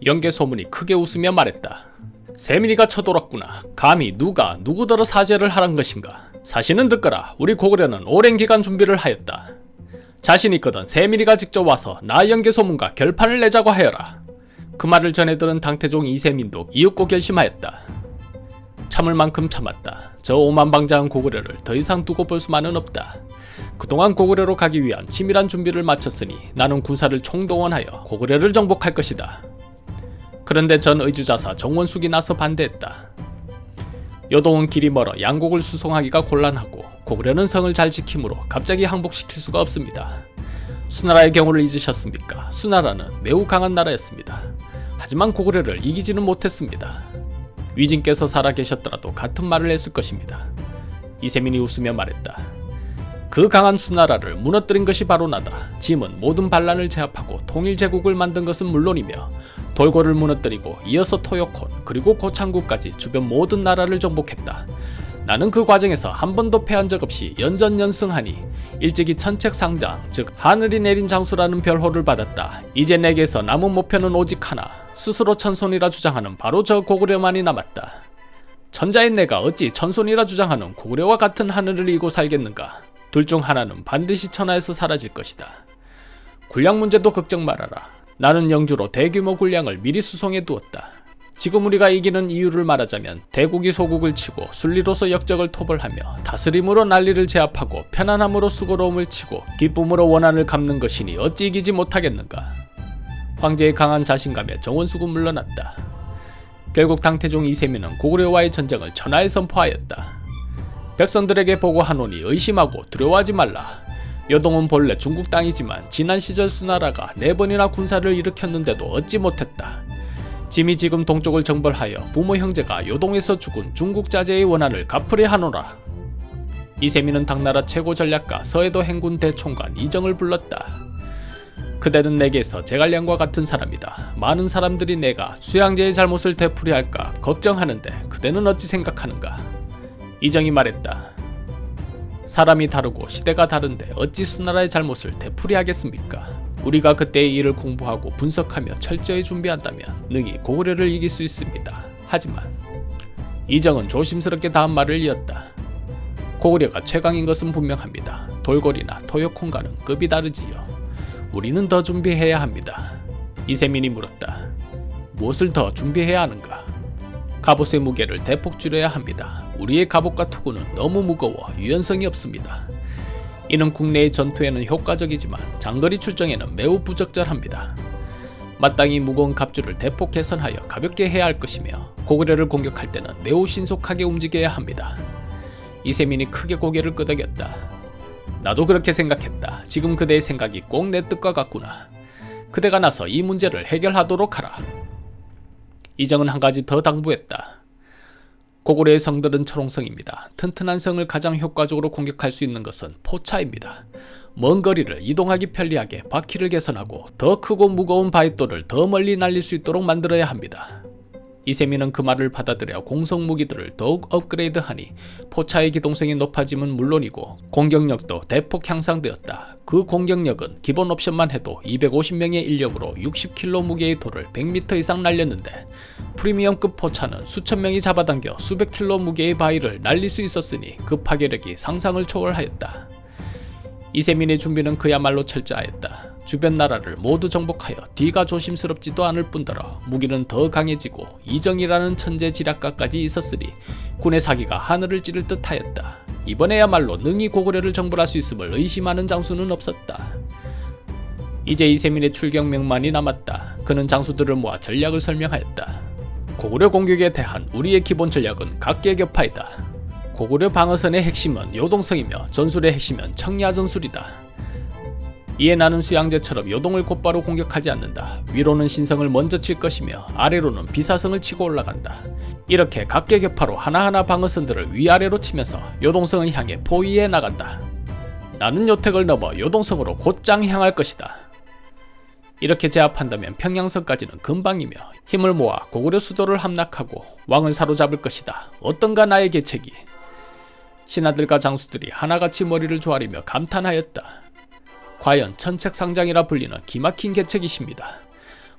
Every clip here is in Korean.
영계 소문이 크게 웃으며 말했다. 세민이가 쳐돌았구나. 감히 누가 누구더러 사죄를 하란 것인가. 사실은 듣거라. 우리 고구려는 오랜 기간 준비를 하였다. 자신 있거든 세민이가 직접 와서 나 영계 소문과 결판을 내자고 하여라. 그 말을 전해 들은 당태종 이세민도 이윽고 결심하였다. 참을 만큼 참았다. 저 오만방자한 고구려를 더 이상 두고 볼 수만은 없다. 그동안 고구려로 가기 위한 치밀한 준비를 마쳤으니 나는 군사를 총동원하여 고구려를 정복할 것이다. 그런데 전 의주자사 정원숙이 나서 반대했다. 요동은 길이 멀어 양곡을 수송하기가 곤란하고 고구려는 성을 잘 지키므로 갑자기 항복시킬 수가 없습니다. 수나라의 경우를 잊으셨습니까? 수나라는 매우 강한 나라였습니다. 하지만 고구려를 이기지는 못했습니다. 위진께서 살아계셨더라도 같은 말을 했을 것입니다. 이세민이 웃으며 말했다. 그 강한 수나라를 무너뜨린 것이 바로 나다. 짐은 모든 반란을 제압하고 통일제국을 만든 것은 물론이며 돌고를 무너뜨리고 이어서 토요콘 그리고 고창국까지 주변 모든 나라를 정복했다. 나는 그 과정에서 한 번도 패한 적 없이 연전연승하니 일찍이 천책상장 즉 하늘이 내린 장수라는 별호를 받았다. 이제 내게서 남은 목표는 오직 하나. 스스로 천손이라 주장하는 바로 저 고구려만이 남았다. 천자인 내가 어찌 천손이라 주장하는 고구려와 같은 하늘을 이고 살겠는가. 둘 중 하나는 반드시 천하에서 사라질 것이다. 군량 문제도 걱정 말아라. 나는 영주로 대규모 군량을 미리 수송해 두었다. 지금 우리가 이기는 이유를 말하자면 대국이 소국을 치고 순리로서 역적을 토벌하며 다스림으로 난리를 제압하고 편안함으로 수고로움을 치고 기쁨으로 원한을 갚는 것이니 어찌 이기지 못하겠는가. 황제의 강한 자신감에 정원숙은 물러났다. 결국 당태종 이세민은 고구려와의 전쟁을 천하에 선포하였다. 백성들에게 보고하노니 의심하고 두려워하지 말라. 요동은 본래 중국 땅이지만 지난 시절 수나라가 4번이나 군사를 일으켰는데도 얻지 못했다. 짐이 지금 동쪽을 정벌하여 부모 형제가 요동에서 죽은 중국 자제의 원한을 갚으려 하노라. 이세민은 당나라 최고 전략가 서해도 행군 대총관 이정을 불렀다. 그대는 내게서 제갈량과 같은 사람이다. 많은 사람들이 내가 수양제의 잘못을 되풀이야 할까 걱정하는데 그대는 어찌 생각하는가? 이정이 말했다. 사람이 다르고 시대가 다른데 어찌 수나라의 잘못을 되풀이하겠습니까? 우리가 그때의 일을 공부하고 분석하며 철저히 준비한다면 능히 고구려를 이길 수 있습니다. 하지만 이정은 조심스럽게 다음 말을 이었다. 고구려가 최강인 것은 분명합니다. 돌고리나 토요콘과는 급이 다르지요. 우리는 더 준비해야 합니다. 이세민이 물었다. 무엇을 더 준비해야 하는가? 갑옷의 무게를 대폭 줄여야 합니다. 우리의 갑옷과 투구는 너무 무거워 유연성이 없습니다. 이는 국내의 전투에는 효과적이지만 장거리 출정에는 매우 부적절합니다. 마땅히 무거운 갑주를 대폭 개선하여 가볍게 해야 할 것이며 고구려를 공격할 때는 매우 신속하게 움직여야 합니다. 이세민이 크게 고개를 끄덕였다. 나도 그렇게 생각했다. 지금 그대의 생각이 꼭 내 뜻과 같구나. 그대가 나서 이 문제를 해결하도록 하라. 이정은 한 가지 더 당부했다. 고구려의 성들은 철옹성입니다. 튼튼한 성을 가장 효과적으로 공격할 수 있는 것은 포차입니다. 먼 거리를 이동하기 편리하게 바퀴를 개선하고 더 크고 무거운 바위돌을 더 멀리 날릴 수 있도록 만들어야 합니다. 이세민은 그 말을 받아들여 공성 무기들을 더욱 업그레이드하니 포차의 기동성이 높아짐은 물론이고 공격력도 대폭 향상되었다. 그 공격력은 기본 옵션만 해도 250명의 인력으로 60kg 무게의 돌을 100m 이상 날렸는데 프리미엄급 포차는 수천 명이 잡아당겨 수백 킬로 무게의 바위를 날릴 수 있었으니 그 파괴력이 상상을 초월하였다. 이세민의 준비는 그야말로 철저하였다. 주변 나라를 모두 정복하여 뒤가 조심스럽지도 않을 뿐더러 무기는 더 강해지고 이정이라는 천재 지략가까지 있었으니 군의 사기가 하늘을 찌를 듯하였다. 이번에야말로 능히 고구려를 정벌할 수 있음을 의심하는 장수는 없었다. 이제 이세민의 출경명만이 남았다. 그는 장수들을 모아 전략을 설명하였다. 고구려 공격에 대한 우리의 기본 전략은 각계격파이다. 고구려 방어선의 핵심은 요동성이며 전술의 핵심은 청야전술이다. 이에 나는 수양제처럼 요동을 곧바로 공격하지 않는다. 위로는 신성을 먼저 칠 것이며 아래로는 비사성을 치고 올라간다. 이렇게 각계격파로 하나하나 방어선들을 위아래로 치면서 요동성을 향해 포위해 나간다. 나는 요택을 넘어 요동성으로 곧장 향할 것이다. 이렇게 제압한다면 평양성까지는 금방이며 힘을 모아 고구려 수도를 함락하고 왕을 사로잡을 것이다. 어떤가 나의 계책이. 신하들과 장수들이 하나같이 머리를 조아리며 감탄하였다. 과연 천책상장이라 불리는 기막힌 계책이십니다.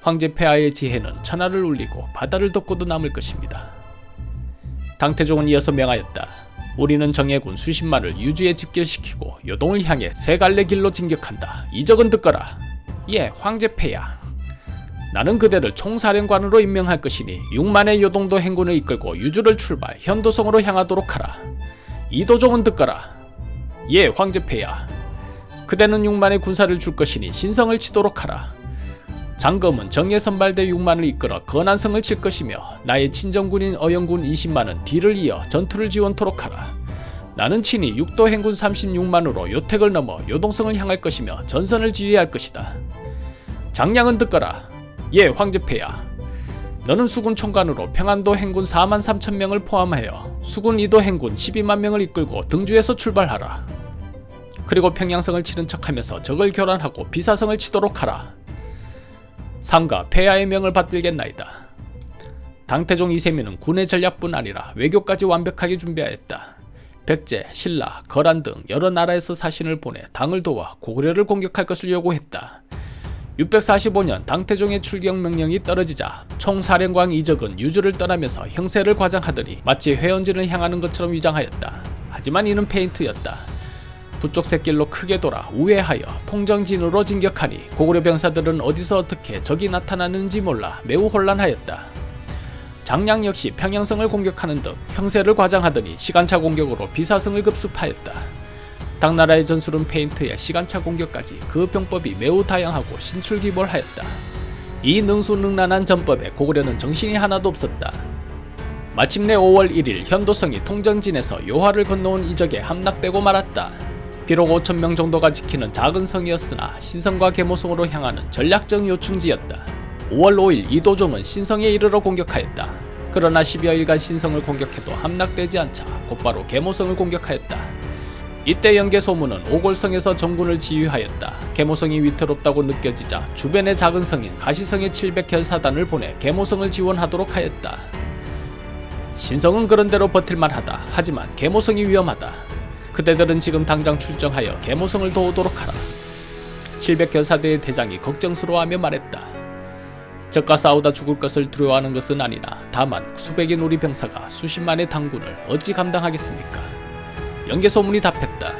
황제 폐하의 지혜는 천하를 울리고 바다를 덮고도 남을 것입니다. 당태종은 이어서 명하였다. 우리는 정예군 수십만을 유주에 집결시키고 요동을 향해 세 갈래 길로 진격한다. 이적은 듣거라. 예, 황제 폐하. 나는 그대를 총사령관으로 임명할 것이니 6만의 요동도 행군을 이끌고 유주를 출발 현도성으로 향하도록 하라. 이도종은 듣거라. 예, 황제 폐하. 그대는 6만의 군사를 줄 것이니 신성을 치도록 하라. 장검은 정예 선발대 6만을 이끌어 건안성을 칠 것이며 나의 친정군인 어영군 20만은 뒤를 이어 전투를 지원토록 하라. 나는 친히 육도 행군 36만으로 요택을 넘어 요동성을 향할 것이며 전선을 지휘할 것이다. 장량은 듣거라. 예, 황제 폐하. 너는 수군 총관으로 평안도 행군 4만 3천 명을 포함하여 수군 2도 행군 12만 명을 이끌고 등주에서 출발하라. 그리고 평양성을 치른 척하면서 적을 교란하고 비사성을 치도록 하라. 삼가 폐하의 명을 받들겠나이다. 당태종 이세민은 군의 전략뿐 아니라 외교까지 완벽하게 준비하였다. 백제, 신라, 거란 등 여러 나라에서 사신을 보내 당을 도와 고구려를 공격할 것을 요구했다. 645년 당태종의 출격 명령이 떨어지자 총사령관 이적은 유주를 떠나면서 형세를 과장하더니 마치 회원진을 향하는 것처럼 위장하였다. 하지만 이는 페인트였다. 북쪽 샛길로 크게 돌아 우회하여 통정진으로 진격하니 고구려 병사들은 어디서 어떻게 적이 나타나는지 몰라 매우 혼란하였다. 장량 역시 평양성을 공격하는 등 형세를 과장하더니 시간차 공격으로 비사성을 급습하였다. 당나라의 전술은 페인트에 시간차 공격까지 그 병법이 매우 다양하고 신출귀몰하였다. 이 능수능란한 전법에 고구려는 정신이 하나도 없었다. 마침내 5월 1일 현도성이 통정진에서 요하를 건너온 이적에 함락되고 말았다. 비록 5,000명 정도가 지키는 작은 성이었으나 신성과 계모성으로 향하는 전략적 요충지였다. 5월 5일 이도종은 신성에 이르러 공격하였다. 그러나 10여일간 신성을 공격해도 함락되지 않자 곧바로 계모성을 공격하였다. 이때 연개소문은 오골성에서 정군을 지휘하였다. 계모성이 위태롭다고 느껴지자 주변의 작은 성인 가시성의 700결사단을 보내 계모성을 지원하도록 하였다. 신성은 그런대로 버틸만하다. 하지만 계모성이 위험하다. 그대들은 지금 당장 출정하여 계모성을 도우도록 하라. 700결사대의 대장이 걱정스러워하며 말했다. 적과 싸우다 죽을 것을 두려워하는 것은 아니나 다만 수백인 우리 병사가 수십만의 당군을 어찌 감당하겠습니까? 연개소문이 답했다.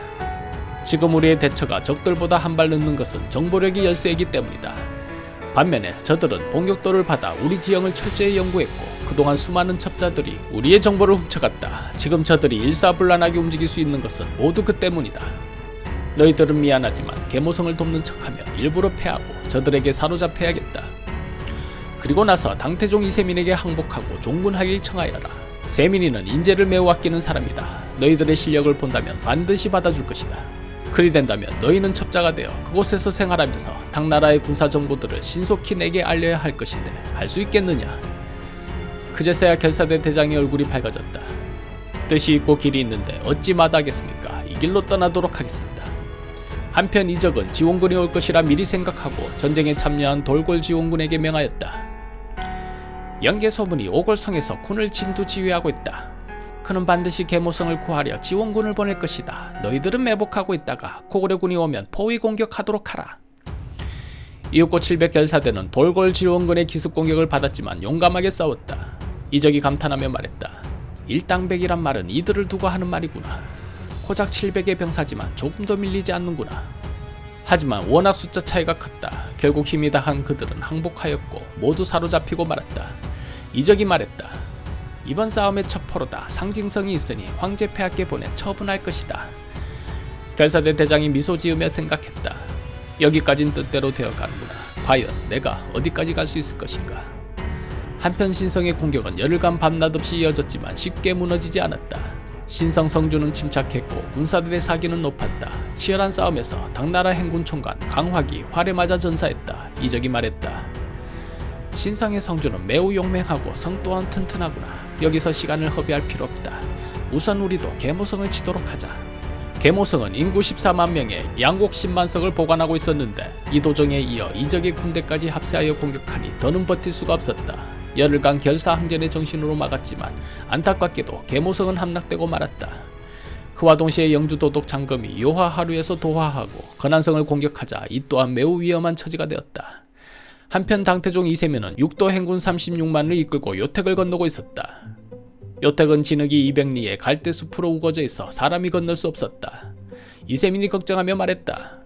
지금 우리의 대처가 적들보다 한 발 늦는 것은 정보력이 열세이기 때문이다. 반면에 저들은 본격도를 받아 우리 지형을 철저히 연구했고 그동안 수많은 첩자들이 우리의 정보를 훔쳐갔다. 지금 저들이 일사불란하게 움직일 수 있는 것은 모두 그 때문이다. 너희들은 미안하지만 계모성을 돕는 척하며 일부러 패하고 저들에게 사로잡혀야겠다. 그리고 나서 당태종 이세민에게 항복하고 종군하길 청하여라. 세민이는 인재를 매우 아끼는 사람이다. 너희들의 실력을 본다면 반드시 받아줄 것이다. 그리 된다면 너희는 첩자가 되어 그곳에서 생활하면서 당나라의 군사 정보들을 신속히 내게 알려야 할 것인데 할 수 있겠느냐? 그제서야 결사대 대장의 얼굴이 밝아졌다. 뜻이 있고 길이 있는데 어찌 마다하겠습니까? 이 길로 떠나도록 하겠습니다. 한편 이적은 지원군이 올 것이라 미리 생각하고 전쟁에 참여한 돌골 지원군에게 명하였다. 연개소문이 오골성에서 군을 진두지휘하고 있다. 그는 반드시 계모성을 구하려 지원군을 보낼 것이다. 너희들은 매복하고 있다가 고구려군이 오면 포위 공격하도록 하라. 이윽고 700결사대는 돌골 지원군의 기습 공격을 받았지만 용감하게 싸웠다. 이적이 감탄하며 말했다. 일당백이란 말은 이들을 두고 하는 말이구나. 고작 700의 병사지만 조금 더 밀리지 않는구나. 하지만 워낙 숫자 차이가 컸다. 결국 힘이 다한 그들은 항복하였고 모두 사로잡히고 말았다. 이적이 말했다. 이번 싸움의 첫 포로다. 상징성이 있으니 황제 폐하께 보내 처분할 것이다. 결사대 대장이 미소 지으며 생각했다. 여기까진 뜻대로 되어가는구나. 과연 내가 어디까지 갈 수 있을 것인가. 한편 신성의 공격은 열흘간 밤낮 없이 이어졌지만 쉽게 무너지지 않았다. 신성 성주는 침착했고 군사들의 사기는 높았다. 치열한 싸움에서 당나라 행군 총관 강화기 활에 맞아 전사했다. 이적이 말했다. 신성의 성주는 매우 용맹하고 성 또한 튼튼하구나. 여기서 시간을 허비할 필요 없다. 우선 우리도 계모성을 치도록 하자. 계모성은 인구 14만 명의 양곡 10만 석을 보관하고 있었는데 이도종에 이어 이적의 군대까지 합세하여 공격하니 더는 버틸 수가 없었다. 열흘간 결사항전의 정신으로 막았지만 안타깝게도 계모성은 함락되고 말았다. 그와 동시에 영주 도독 장검이 요하하루에서 도하하고 건한성을 공격하자 이 또한 매우 위험한 처지가 되었다. 한편 당태종 이세민은 육도 행군 36만을 이끌고 요택을 건너고 있었다. 요택은 진흙이 200리에 갈대숲으로 우거져 있어 사람이 건널 수 없었다. 이세민이 걱정하며 말했다.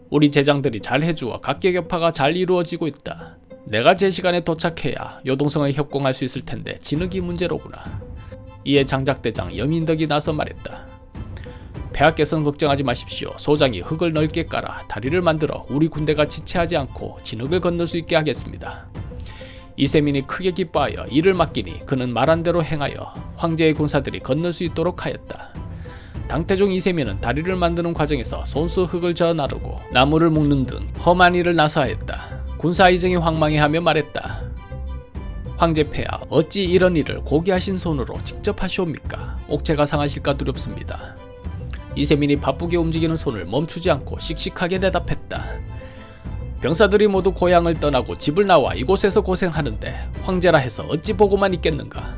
우리 제장들이 잘 해주어 각계격파가 잘 이루어지고 있다. 내가 제 시간에 도착해야 요동성을 협공할 수 있을 텐데 진흙이 문제로구나. 이에 장작대장 염인덕이 나서 말했다. 폐하께서는 걱정하지 마십시오. 소장이 흙을 넓게 깔아 다리를 만들어 우리 군대가 지체하지 않고 진흙을 건널 수 있게 하겠습니다. 이세민이 크게 기뻐하여 이를 맡기니 그는 말한 대로 행하여 황제의 군사들이 건널 수 있도록 하였다. 당태종 이세민은 다리를 만드는 과정에서 손수 흙을 저어 나르고 나무를 묶는 등 험한 일을 나서하였다. 군사이정이 황망해하며 말했다. 황제 폐하, 어찌 이런 일을 고귀하신 손으로 직접 하시옵니까? 옥체가 상하실까 두렵습니다. 이세민이 바쁘게 움직이는 손을 멈추지 않고 씩씩하게 대답했다. 병사들이 모두 고향을 떠나고 집을 나와 이곳에서 고생하는데 황제라 해서 어찌 보고만 있겠는가?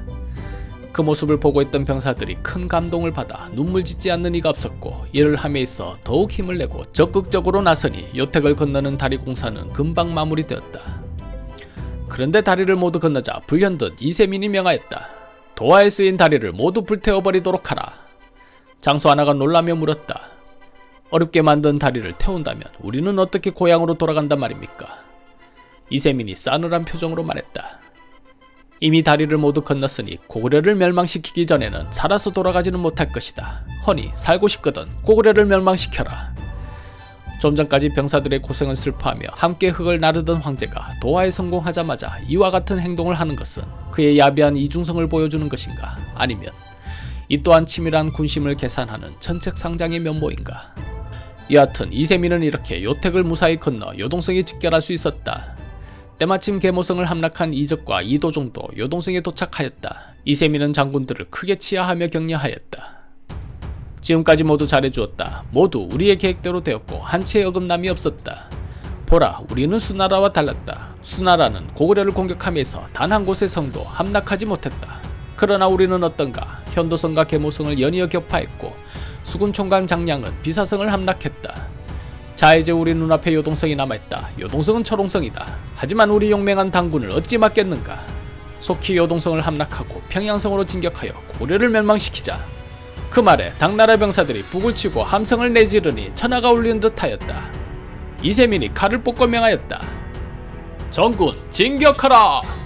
그 모습을 보고 있던 병사들이 큰 감동을 받아 눈물 짓지 않는 이가 없었고 이를 함에 있어 더욱 힘을 내고 적극적으로 나서니 요택을 건너는 다리 공사는 금방 마무리되었다. 그런데 다리를 모두 건너자 불현듯 이세민이 명하였다. 도화에 쓰인 다리를 모두 불태워버리도록 하라. 장수 하나가 놀라며 물었다. 어렵게 만든 다리를 태운다면 우리는 어떻게 고향으로 돌아간단 말입니까? 이세민이 싸늘한 표정으로 말했다. 이미 다리를 모두 건넜으니 고구려를 멸망시키기 전에는 살아서 돌아가지는 못할 것이다. 허니 살고 싶거든 고구려를 멸망시켜라. 좀 전까지 병사들의 고생을 슬퍼하며 함께 흙을 나르던 황제가 도하에 성공하자마자 이와 같은 행동을 하는 것은 그의 야비한 이중성을 보여주는 것인가? 아니면 이 또한 치밀한 군심을 계산하는 천책상장의 면모인가? 여하튼 이세민은 이렇게 요택을 무사히 건너 요동성에 직결할 수 있었다. 때마침 계모성을 함락한 이적과 이도종도 요동성에 도착하였다. 이세민은 장군들을 크게 치하하며 격려하였다. 지금까지 모두 잘해주었다. 모두 우리의 계획대로 되었고 한치의 어긋남이 없었다. 보라, 우리는 수나라와 달랐다. 수나라는 고구려를 공격하면서 단 한 곳의 성도 함락하지 못했다. 그러나 우리는 어떤가? 현도성과 계모성을 연이어 격파했고 수군총관 장량은 비사성을 함락했다. 자, 이제 우리 눈앞에 요동성이 남아있다. 요동성은 철옹성이다. 하지만 우리 용맹한 당군을 어찌 막겠는가? 속히 요동성을 함락하고 평양성으로 진격하여 고려를 멸망시키자. 그 말에 당나라 병사들이 북을 치고 함성을 내지르니 천하가 울리는 듯하였다. 이세민이 칼을 뽑고 명하였다. 전군 진격하라!